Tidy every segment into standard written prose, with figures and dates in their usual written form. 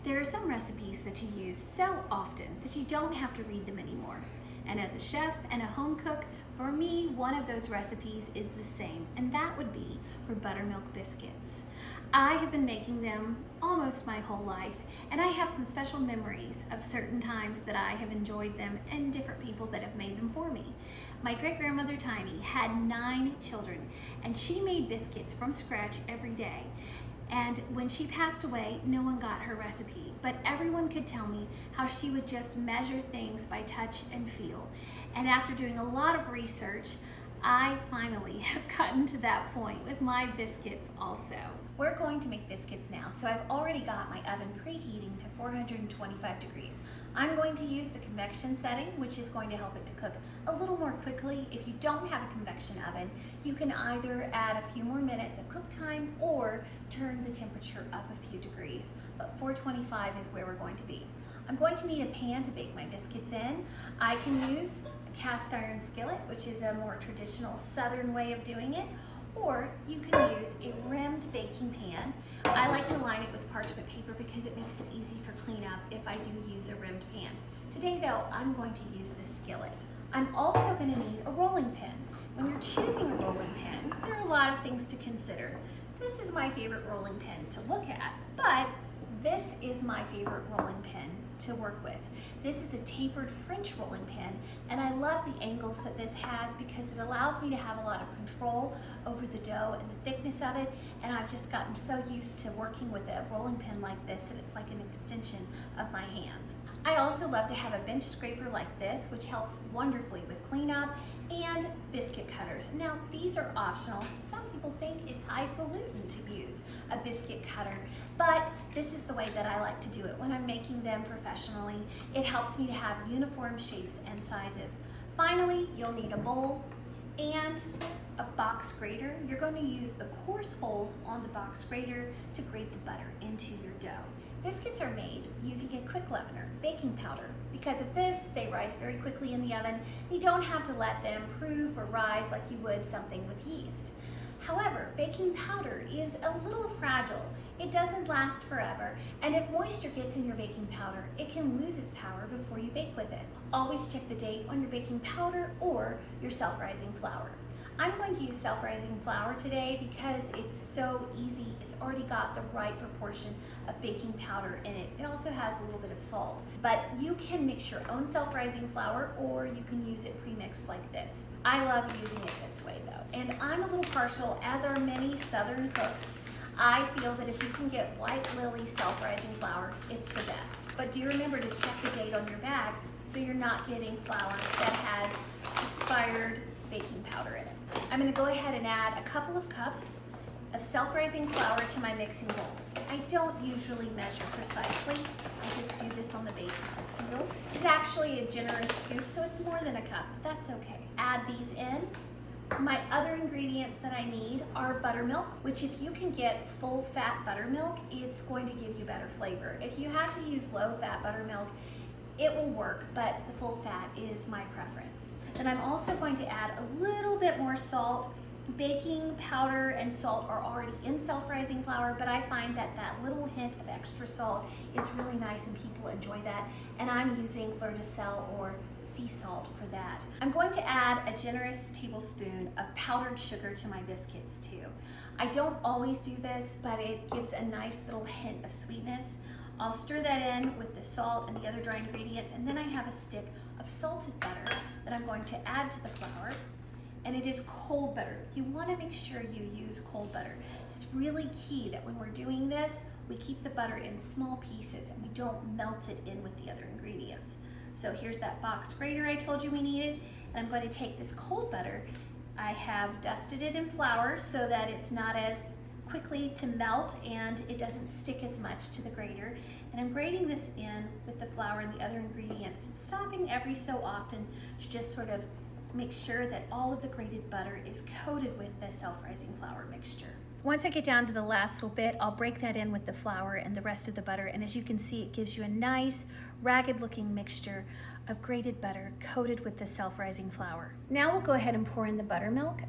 There are some recipes that you use so often that you don't have to read them anymore. And as a chef and a home cook, for me, one of those recipes is the same, and that would be for buttermilk biscuits. I have been making them almost my whole life, and I have some special memories of certain times that I have enjoyed them and different people that have made them for me. My great-grandmother Tiny had 9 children, and she made biscuits from scratch every day. And when she passed away, no one got her recipe, but everyone could tell me how she would just measure things by touch and feel. And after doing a lot of research, I finally have gotten to that point with my biscuits also. We're going to make biscuits now, so I've already got my oven preheating to 425 degrees. I'm going to use the convection setting, which is going to help it to cook a little more quickly. If you don't have a convection oven, you can either add a few more minutes of cook time or turn the temperature up a few degrees, but 425 is where we're going to be. I'm going to need a pan to bake my biscuits in. I can use a cast iron skillet, which is a more traditional southern way of doing it, or you can use a rimmed baking pan. I like to line it with parchment paper because it makes it easy for cleanup if I do use a rimmed pan. Today though, I'm going to use this skillet. I'm also going to need a rolling pin. When you're choosing a rolling pin, there are a lot of things to consider. This is my favorite rolling pin to look at, but this is my favorite rolling pin to work with. This is a tapered French rolling pin, and I love the angles that this has because it allows me to have a lot of control over the dough and the thickness of it, and I've just gotten so used to working with a rolling pin like this that it's like an extension of my hands. I also love to have a bench scraper like this, which helps wonderfully with cleanup, and biscuit cutters. Now, these are optional. Some people think it's highfalutin to use a biscuit cutter, but this is the way that I like to do it when I'm making them professionally. It helps me to have uniform shapes and sizes. Finally, you'll need a bowl and a box grater. You're going to use the coarse holes on the box grater to grate the butter into your dough. Biscuits are made using a quick leavener, baking powder. Because of this, they rise very quickly in the oven. You don't have to let them proof or rise like you would something with yeast. However, baking powder is a little fragile. It doesn't last forever, and if moisture gets in your baking powder, it can lose its power before you bake with it. Always check the date on your baking powder or your self-rising flour. I'm going to use self-rising flour today because it's so easy. It's already got the right proportion of baking powder in it. It also has a little bit of salt. But you can mix your own self-rising flour or you can use it pre-mixed like this. I love using it this way though. And I'm a little partial, as are many Southern cooks. I feel that if you can get White Lily self-rising flour, it's the best. But do remember to check the date on your bag so you're not getting flour that has expired baking powder in it. I'm going to go ahead and add a couple of cups of self-rising flour to my mixing bowl. I don't usually measure precisely. I just do this on the basis of feel. It's actually a generous scoop, so it's more than a cup, but that's okay. Add these in. My other ingredients that I need are buttermilk, which if you can get full fat buttermilk, it's going to give you better flavor. If you have to use low fat buttermilk, it will work, but the full fat is my preference. And I'm also going to add a little bit more salt. Baking powder and salt are already in self-rising flour, but I find that that little hint of extra salt is really nice and people enjoy that. And I'm using fleur de sel or sea salt for that. I'm going to add a generous tablespoon of powdered sugar to my biscuits too. I don't always do this, but it gives a nice little hint of sweetness. I'll stir that in with the salt and the other dry ingredients, and then I have a stick of salted butter that I'm going to add to the flour. And it is cold butter. You want to make sure you use cold butter. It's really key that when we're doing this, we keep the butter in small pieces and we don't melt it in with the other ingredients. So here's that box grater I told you we needed, and I'm going to take this cold butter. I have dusted it in flour so that it's not as quickly to melt and it doesn't stick as much to the grater. And I'm grating this in with the flour and the other ingredients, stopping every so often to just sort of make sure that all of the grated butter is coated with the self-rising flour mixture. Once I get down to the last little bit, I'll break that in with the flour and the rest of the butter, and as you can see, it gives you a nice, ragged looking mixture of grated butter coated with the self-rising flour. Now we'll go ahead and pour in the buttermilk.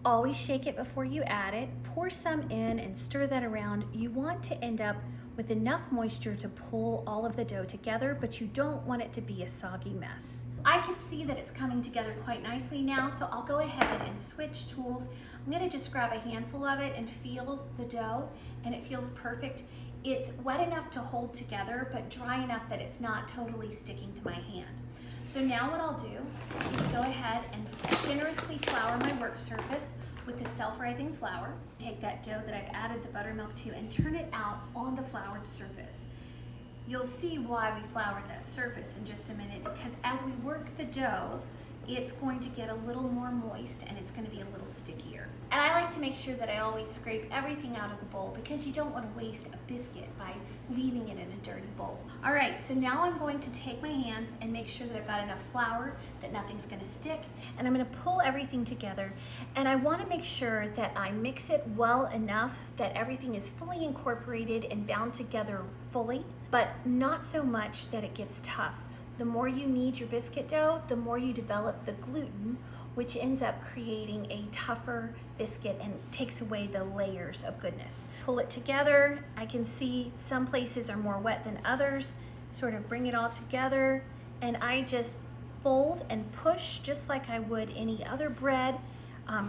Always shake it before you add it. Pour some in and stir that around. You want to end up with enough moisture to pull all of the dough together, but you don't want it to be a soggy mess. I can see that it's coming together quite nicely now, so I'll go ahead and switch tools. I'm gonna just grab a handful of it and feel the dough, and it feels perfect. It's wet enough to hold together, but dry enough that it's not totally sticking to my hand. So now what I'll do is go ahead and generously flour my work surface with the self-rising flour. Take that dough that I've added the buttermilk to and turn it out on the floured surface. You'll see why we floured that surface in just a minute, because as we work the dough, it's going to get a little more moist and it's going to be a little stickier. And I like to make sure that I always scrape everything out of the bowl, because you don't want to waste a biscuit by leaving it in a dirty bowl. All right, so now I'm going to take my hands and make sure that I've got enough flour that nothing's going to stick, and I'm going to pull everything together, and I want to make sure that I mix it well enough that everything is fully incorporated and bound together fully, but not so much that it gets tough. The more you knead your biscuit dough, the more you develop the gluten, which ends up creating a tougher biscuit and takes away the layers of goodness. Pull it together. I can see some places are more wet than others. Sort of bring it all together, and I just fold and push just like I would any other bread,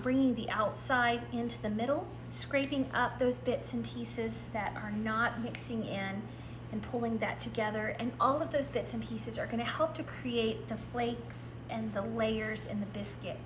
bringing the outside into the middle, scraping up those bits and pieces that are not mixing in, and pulling that together. And all of those bits and pieces are going to help to create the flakes and the layers in the biscuit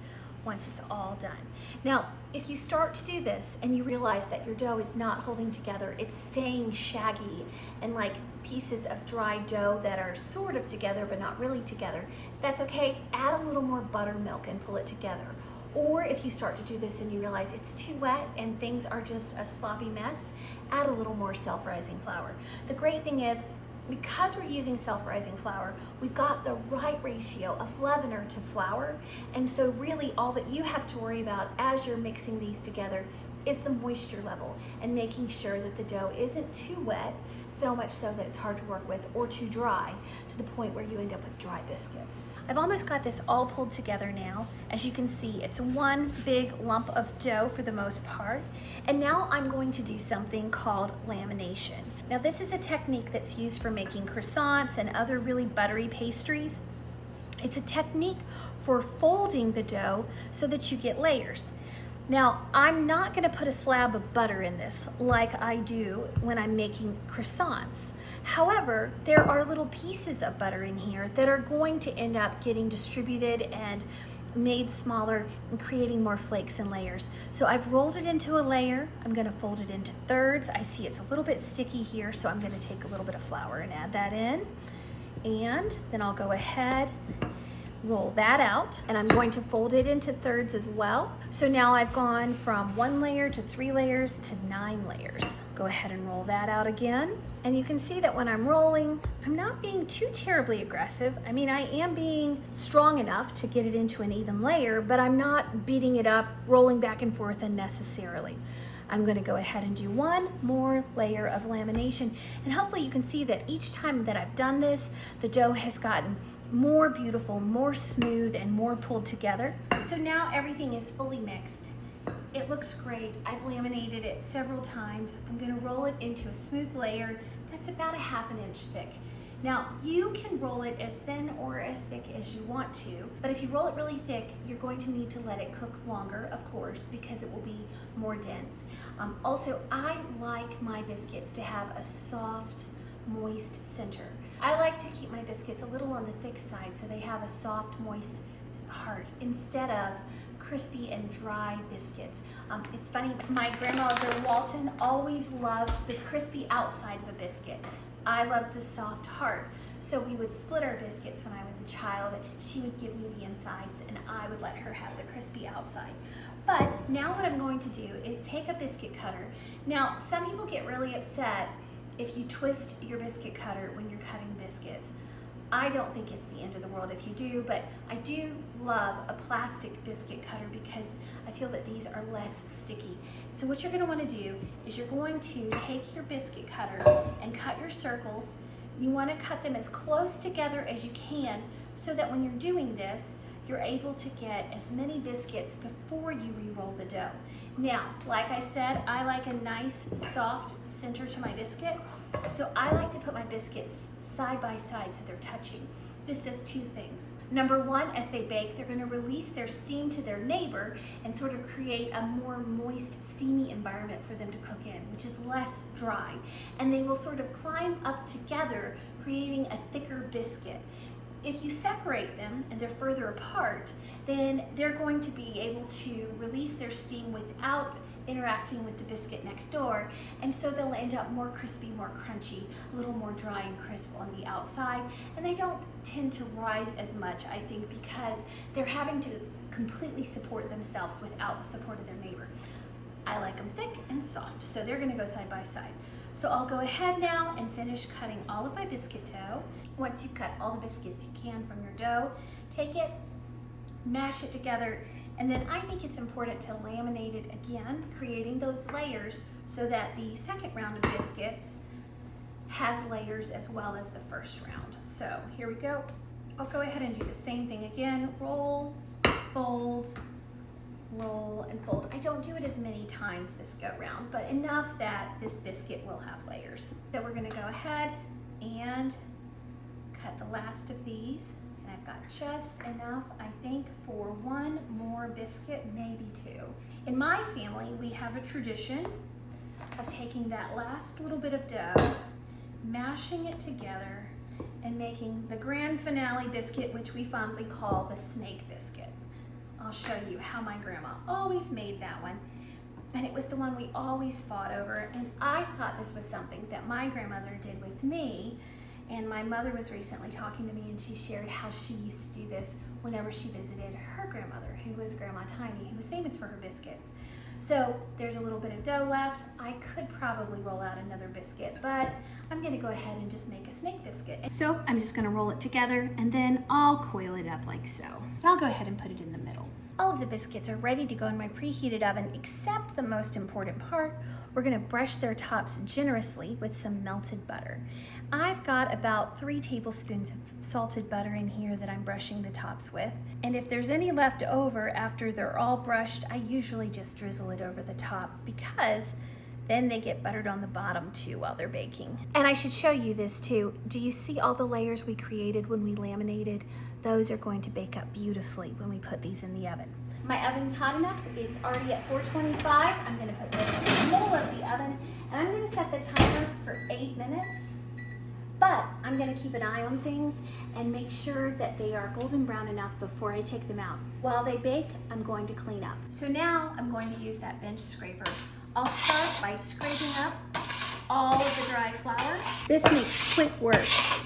once it's all done. Now, if you start to do this and you realize that your dough is not holding together, it's staying shaggy and like pieces of dry dough that are sort of together but not really together, that's okay. Add a little more buttermilk and pull it together. Or if you start to do this and you realize it's too wet and things are just a sloppy mess, add a little more self-rising flour. The great thing is, because we're using self-rising flour, we've got the right ratio of leavener to flour, and so really all that you have to worry about as you're mixing these together is the moisture level and making sure that the dough isn't too wet, so much so that it's hard to work with, or too dry to the point where you end up with dry biscuits. I've almost got this all pulled together now. As you can see, it's one big lump of dough for the most part. And now I'm going to do something called lamination. Now this is a technique that's used for making croissants and other really buttery pastries. It's a technique for folding the dough so that you get layers. Now, I'm not gonna put a slab of butter in this like I do when I'm making croissants. However, there are little pieces of butter in here that are going to end up getting distributed and made smaller and creating more flakes and layers. So I've rolled it into a layer. I'm gonna fold it into thirds. I see it's a little bit sticky here, so I'm gonna take a little bit of flour and add that in. And then I'll go ahead, roll that out, and I'm going to fold it into thirds as well. So now I've gone from 1 layer to 3 layers to 9 layers. Go ahead and roll that out again. And you can see that when I'm rolling, I'm not being too terribly aggressive. I mean, I am being strong enough to get it into an even layer, but I'm not beating it up, rolling back and forth unnecessarily. I'm gonna go ahead and do one more layer of lamination. And hopefully you can see that each time that I've done this, the dough has gotten more beautiful, more smooth, and more pulled together. So now everything is fully mixed. It looks great. I've laminated it several times. I'm gonna roll it into a smooth layer that's about a ½ inch thick. Now, you can roll it as thin or as thick as you want to, but if you roll it really thick, you're going to need to let it cook longer, of course, because it will be more dense. Also, I like my biscuits to have a soft, moist center. I like to keep my biscuits a little on the thick side so they have a soft, moist heart instead of crispy and dry biscuits. It's funny, my grandmother Walton always loved the crispy outside of a biscuit. I loved the soft heart. So we would split our biscuits when I was a child. She would give me the insides and I would let her have the crispy outside. But now what I'm going to do is take a biscuit cutter. Now, some people get really upset if you twist your biscuit cutter when you're cutting biscuits. I don't think it's the end of the world if you do, but I do love a plastic biscuit cutter because I feel that these are less sticky. So what you're going to want to do is you're going to take your biscuit cutter and cut your circles. You want to cut them as close together as you can so that when you're doing this, you're able to get as many biscuits before you re-roll the dough. Now, like I said, I like a nice soft center to my biscuit. So I like to put my biscuits side by side so they're touching. This does two things. Number one, as they bake, they're going to release their steam to their neighbor and sort of create a more moist, steamy environment for them to cook in, which is less dry. And they will sort of climb up together, creating a thicker biscuit. If you separate them and they're further apart, then they're going to be able to release their steam without interacting with the biscuit next door, and so they'll end up more crispy, more crunchy, a little more dry and crisp on the outside, and they don't tend to rise as much, I think, because they're having to completely support themselves without the support of their neighbor. I like them thick and soft, so they're going to go side by side. So I'll go ahead now and finish cutting all of my biscuit dough. Once you've cut all the biscuits you can from your dough, take it, mash it together, and then I think it's important to laminate it again, creating those layers so that the second round of biscuits has layers as well as the first round. So here we go. I'll go ahead and do the same thing again. Roll, fold, roll, and fold. I don't do it as many times this go round, but enough that this biscuit will have layers. So we're gonna go ahead and cut the last of these. And I've got just enough, I think, for one more biscuit, maybe two. In my family, we have a tradition of taking that last little bit of dough, mashing it together, and making the grand finale biscuit, which we fondly call the snake biscuit. I'll show you how my grandma always made that one. And it was the one we always fought over, and I thought this was something that my grandmother did with me. And my mother was recently talking to me, and she shared how she used to do this whenever she visited her grandmother, who was Grandma Tiny, who was famous for her biscuits. So there's a little bit of dough left. I could probably roll out another biscuit, but I'm gonna go ahead and just make a snake biscuit. So I'm just gonna roll it together, and then I'll coil it up like so. And I'll go ahead and put it in the middle. All of the biscuits are ready to go in my preheated oven, except the most important part. We're gonna brush their tops generously with some melted butter. I've got about 3 tablespoons of salted butter in here that I'm brushing the tops with. And if there's any left over after they're all brushed, I usually just drizzle it over the top, because then they get buttered on the bottom too while they're baking. And I should show you this too. Do you see all the layers we created when we laminated? Those are going to bake up beautifully when we put these in the oven. My oven's hot enough. It's already at 425. I'm gonna put this in the middle of the oven, and I'm gonna set the timer for 8 minutes. But I'm gonna keep an eye on things and make sure that they are golden brown enough before I take them out. While they bake, I'm going to clean up. So now I'm going to use that bench scraper. I'll start by scraping up all of the dry flour. This makes quick work.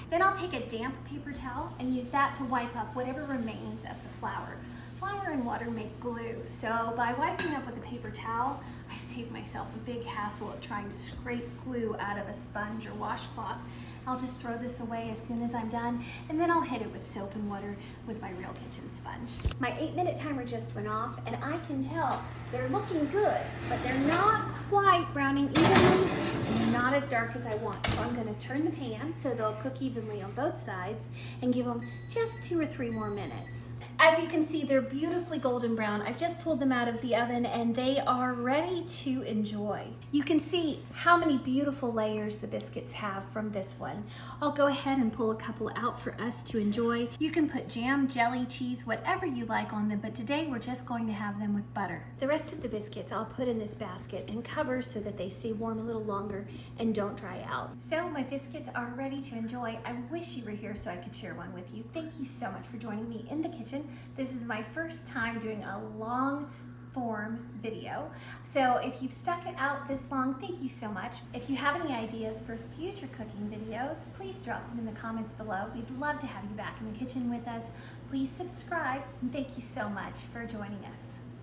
Then I'll take a damp paper towel and use that to wipe up whatever remains of the flour. Flour and water make glue, so by wiping up with a paper towel, I save myself a big hassle of trying to scrape glue out of a sponge or washcloth. I'll just throw this away as soon as I'm done, and then I'll hit it with soap and water with my real kitchen sponge. My 8-minute timer just went off, and I can tell they're looking good, but they're not quite browning evenly, and they're not as dark as I want. So I'm gonna turn the pan so they'll cook evenly on both sides and give them just 2 or 3 more minutes. As you can see, they're beautifully golden brown. I've just pulled them out of the oven, and they are ready to enjoy. You can see how many beautiful layers the biscuits have from this one. I'll go ahead and pull a couple out for us to enjoy. You can put jam, jelly, cheese, whatever you like on them, but today we're just going to have them with butter. The rest of the biscuits I'll put in this basket and cover so that they stay warm a little longer and don't dry out. So my biscuits are ready to enjoy. I wish you were here so I could share one with you. Thank you so much for joining me in the kitchen. This is my first time doing a long form video. So if you've stuck it out this long, thank you so much. If you have any ideas for future cooking videos, please drop them in the comments below. We'd love to have you back in the kitchen with us. Please subscribe, and thank you so much for joining us.